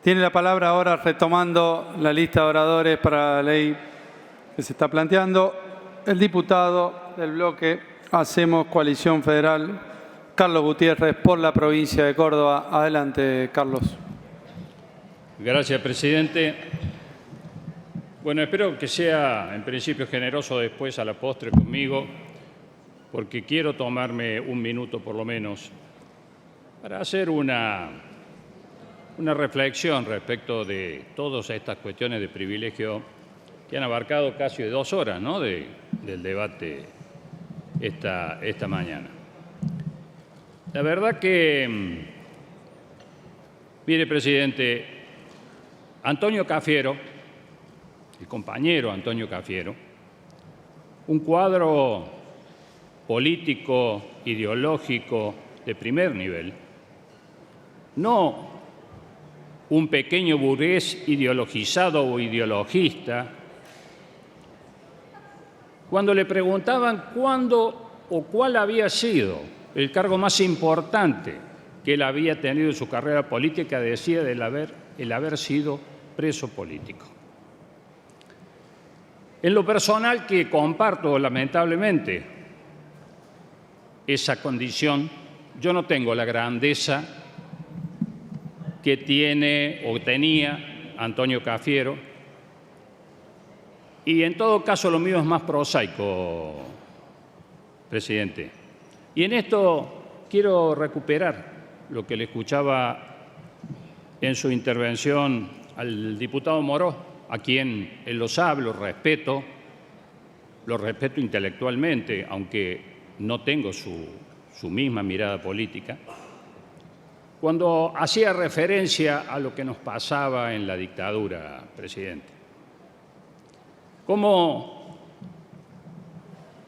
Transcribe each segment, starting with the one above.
Tiene la palabra ahora, retomando la lista de oradores para la ley que se está planteando, el diputado del bloque Hacemos Coalición Federal, Carlos Gutiérrez, por la provincia de Córdoba. Adelante, Carlos. Gracias, presidente. Bueno, espero que sea en principio generoso después a la postre conmigo, porque quiero tomarme un minuto por lo menos para hacer una reflexión respecto de todas estas cuestiones de privilegio que han abarcado casi 2 horas, ¿no?, del debate esta mañana. La verdad que, mire, presidente, Antonio Cafiero, el compañero Antonio Cafiero, un cuadro político, ideológico de primer nivel, no un pequeño burgués ideologizado o ideologista. Cuando le preguntaban cuándo o cuál había sido el cargo más importante que él había tenido en su carrera política, decía el haber sido preso político. En lo personal, que comparto lamentablemente esa condición, yo no tengo la grandeza que tiene o tenía Antonio Cafiero, y en todo caso lo mío es más prosaico, presidente. Y en esto quiero recuperar lo que le escuchaba en su intervención al diputado Moró, a quien él lo sabe, lo respeto intelectualmente, aunque no tengo su misma mirada política, cuando hacía referencia a lo que nos pasaba en la dictadura, presidente. Cómo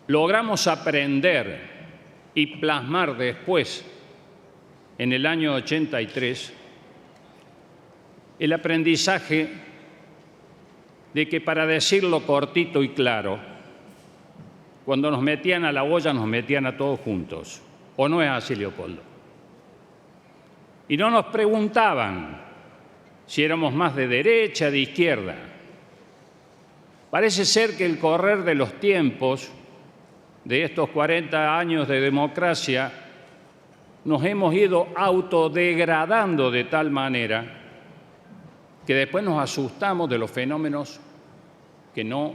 logramos aprender y plasmar después, en el año 83, el aprendizaje de que, para decirlo cortito y claro, cuando nos metían a la olla nos metían a todos juntos. ¿O no es así, Leopoldo? Y no nos preguntaban si éramos más de derecha, de izquierda. Parece ser que el correr de los tiempos, de estos 40 años de democracia, nos hemos ido autodegradando de tal manera que después nos asustamos de los fenómenos que no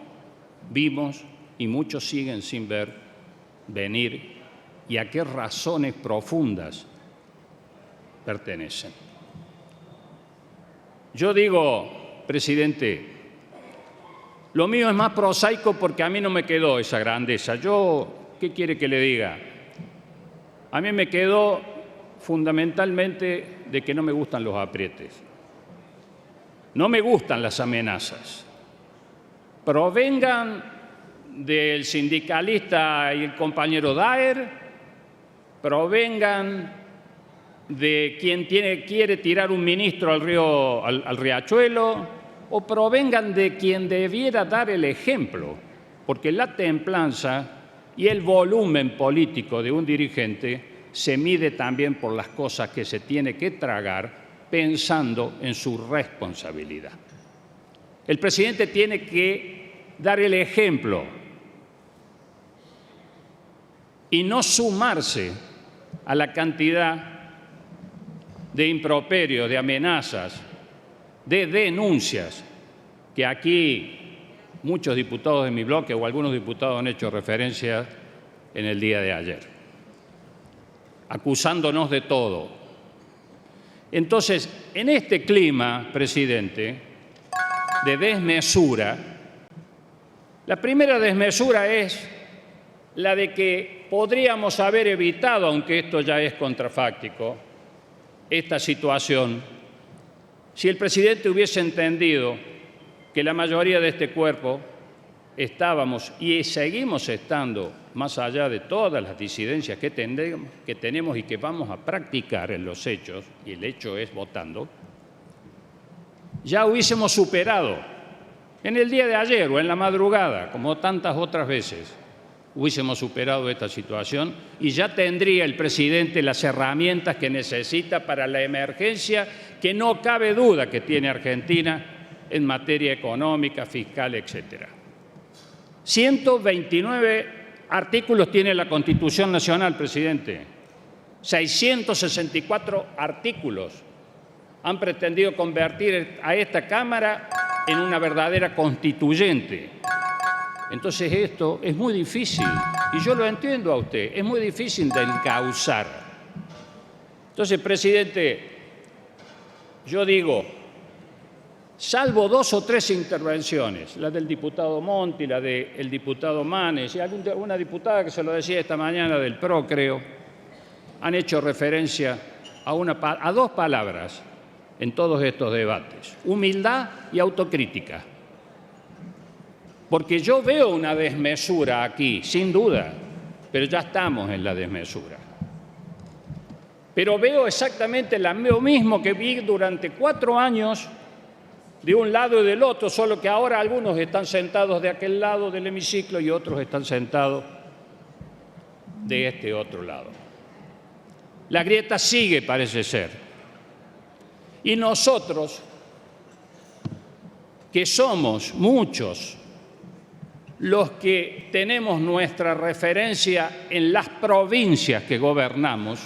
vimos y muchos siguen sin venir, y a qué razones profundas pertenecen. Yo digo, presidente, lo mío es más prosaico porque a mí no me quedó esa grandeza. ¿Qué quiere que le diga? A mí me quedó fundamentalmente de que no me gustan los aprietes. No me gustan las amenazas. Provengan del sindicalista y el compañero Daer, provengan de quien quiere tirar un ministro al riachuelo, o provengan de quien debiera dar el ejemplo, porque la templanza y el volumen político de un dirigente se mide también por las cosas que se tiene que tragar pensando en su responsabilidad. El presidente tiene que dar el ejemplo y no sumarse a la cantidad de improperios, de amenazas, de denuncias que aquí muchos diputados de mi bloque o algunos diputados han hecho referencia en el día de ayer, acusándonos de todo. Entonces, en este clima, presidente, de desmesura, la primera desmesura es la de que podríamos haber evitado, aunque esto ya es contrafáctico, esta situación si el presidente hubiese entendido que la mayoría de este cuerpo estábamos y seguimos estando, más allá de todas las disidencias que tenemos y que vamos a practicar en los hechos, y el hecho es votando, ya hubiésemos superado en el día de ayer o en la madrugada, como tantas otras veces, hubiésemos superado esta situación y ya tendría el presidente las herramientas que necesita para la emergencia que no cabe duda que tiene Argentina en materia económica, fiscal, etc. 129 artículos tiene la Constitución Nacional, presidente. 664 artículos han pretendido convertir a esta Cámara en una verdadera constituyente. Entonces esto es muy difícil, y yo lo entiendo a usted, es muy difícil de encauzar. Entonces, presidente, yo digo, salvo 2 o 3 intervenciones, la del diputado Monti, la del diputado Manes y alguna diputada que se lo decía esta mañana del PRO, creo, han hecho referencia a 2 palabras en todos estos debates: humildad y autocrítica. Porque yo veo una desmesura aquí, sin duda, pero ya estamos en la desmesura. Pero veo exactamente lo mismo que vi durante 4 años de un lado y del otro, solo que ahora algunos están sentados de aquel lado del hemiciclo y otros están sentados de este otro lado. La grieta sigue, parece ser. Y nosotros, que somos muchos los que tenemos nuestra referencia en las provincias que gobernamos,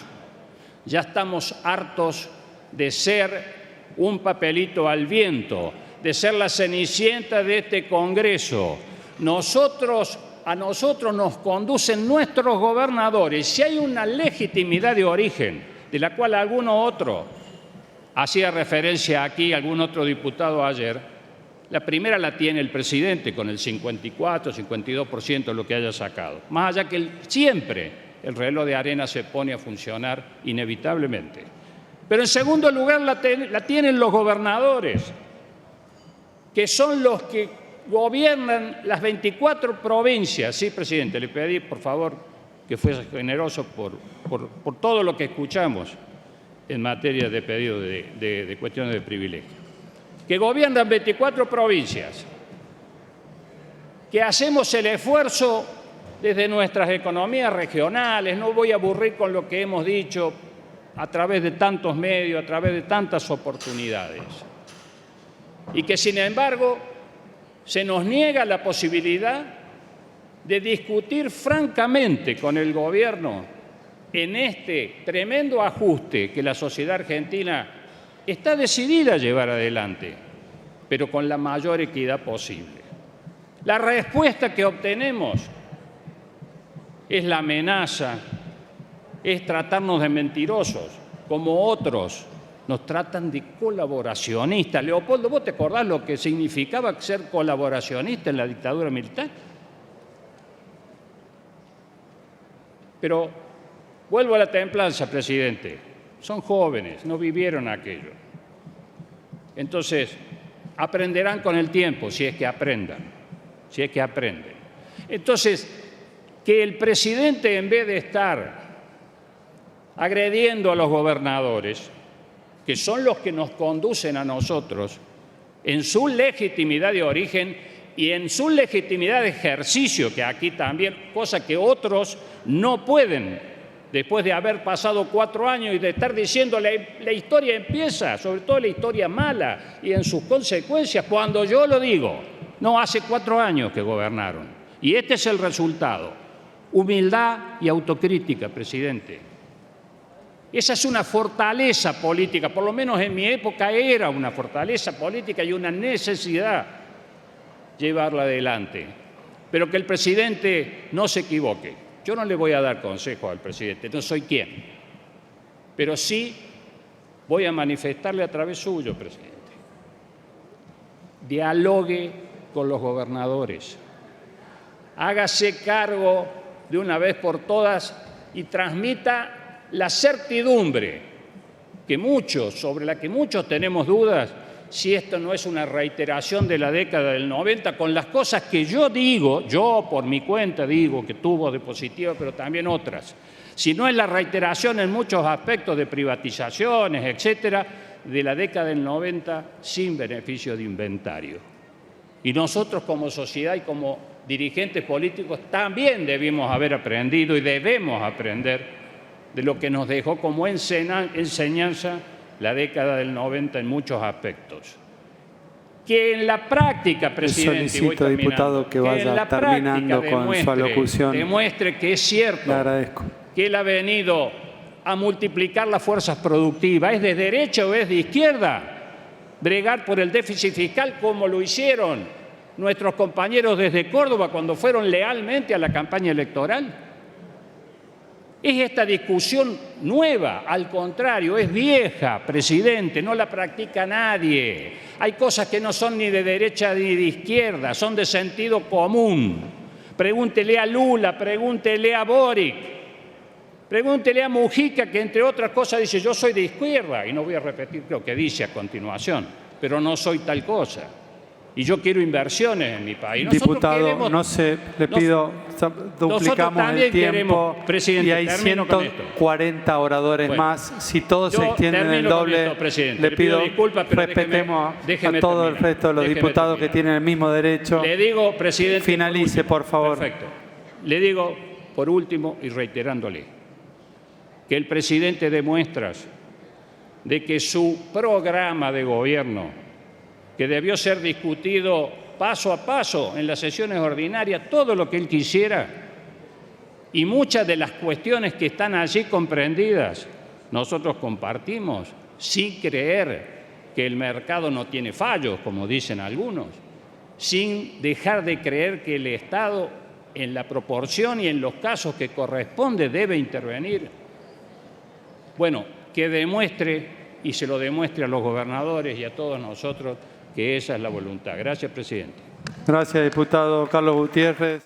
ya estamos hartos de ser un papelito al viento, de ser la cenicienta de este Congreso. A nosotros nos conducen nuestros gobernadores. Si hay una legitimidad de origen, de la cual alguno otro hacía referencia aquí, algún otro diputado ayer, la primera la tiene el presidente con el 54, 52% de lo que haya sacado. Más allá que siempre el reloj de arena se pone a funcionar inevitablemente. Pero en segundo lugar la tienen los gobernadores, que son los que gobiernan las 24 provincias. Sí, presidente, le pedí, por favor, que fuese generoso por todo lo que escuchamos en materia de pedido de cuestiones de privilegio. Que gobiernan 24 provincias, que hacemos el esfuerzo desde nuestras economías regionales, no voy a aburrir con lo que hemos dicho a través de tantos medios, a través de tantas oportunidades, y que sin embargo se nos niega la posibilidad de discutir francamente con el gobierno en este tremendo ajuste que la sociedad argentina está decidida a llevar adelante, pero con la mayor equidad posible. La respuesta que obtenemos es la amenaza, es tratarnos de mentirosos, como otros nos tratan de colaboracionistas. Leopoldo, ¿vos te acordás lo que significaba ser colaboracionista en la dictadura militar? Pero vuelvo a la templanza, presidente. Son jóvenes, no vivieron aquello. Entonces, aprenderán con el tiempo, si es que aprenden. Entonces, que el presidente, en vez de estar agrediendo a los gobernadores, que son los que nos conducen a nosotros, en su legitimidad de origen y en su legitimidad de ejercicio, que aquí también, cosa que otros no pueden, después de haber pasado 4 años y de estar diciendo la historia empieza, sobre todo la historia mala y en sus consecuencias, cuando yo lo digo, no, hace 4 años que gobernaron. Y este es el resultado: humildad y autocrítica, presidente. Esa es una fortaleza política, por lo menos en mi época era una fortaleza política y una necesidad llevarla adelante. Pero que el presidente no se equivoque. Yo no le voy a dar consejo al presidente, no soy quien. Pero sí voy a manifestarle a través suyo, presidente. Dialogue con los gobernadores. Hágase cargo de una vez por todas y transmita la certidumbre sobre la que muchos tenemos dudas, si esto no es una reiteración de la década del 90, con las cosas que yo digo, yo por mi cuenta digo que tuvo de positivo, pero también otras, si no es la reiteración en muchos aspectos de privatizaciones, etcétera, de la década del 90 sin beneficio de inventario. Y nosotros como sociedad y como dirigentes políticos también debimos haber aprendido y debemos aprender de lo que nos dejó como enseñanza la década del 90 en muchos aspectos. Que en la práctica, presidente, solicito, diputado, que vaya terminando con su alocución. Demuestre que es cierto. Le agradezco. Que él ha venido a multiplicar las fuerzas productivas. ¿Es de derecha o es de izquierda? Bregar por el déficit fiscal como lo hicieron nuestros compañeros desde Córdoba cuando fueron lealmente a la campaña electoral. ¿Es esta discusión nueva? Al contrario, es vieja, presidente, no la practica nadie. Hay cosas que no son ni de derecha ni de izquierda, son de sentido común. Pregúntele a Lula, pregúntele a Boric, pregúntele a Mujica, que entre otras cosas dice yo soy de izquierda, y no voy a repetir lo que dice a continuación, pero no soy tal cosa. Y yo quiero inversiones en mi país. Diputado, no sé, le pido, duplicamos el tiempo y hay 140 oradores más. Si todos se extienden el doble, le pido disculpas, pero respetemos a todo el resto de los diputados que tienen el mismo derecho. Le digo, presidente, finalice, por favor. Perfecto. Le digo, por último, y reiterándole, que el presidente demuestra de que su programa de gobierno, que debió ser discutido paso a paso en las sesiones ordinarias, todo lo que él quisiera, y muchas de las cuestiones que están allí comprendidas, nosotros compartimos, sin creer que el mercado no tiene fallos, como dicen algunos, sin dejar de creer que el Estado, en la proporción y en los casos que corresponde, debe intervenir. Bueno, que demuestre, y se lo demuestre a los gobernadores y a todos nosotros, que esa es la voluntad. Gracias, presidente. Gracias, diputado Carlos Gutiérrez.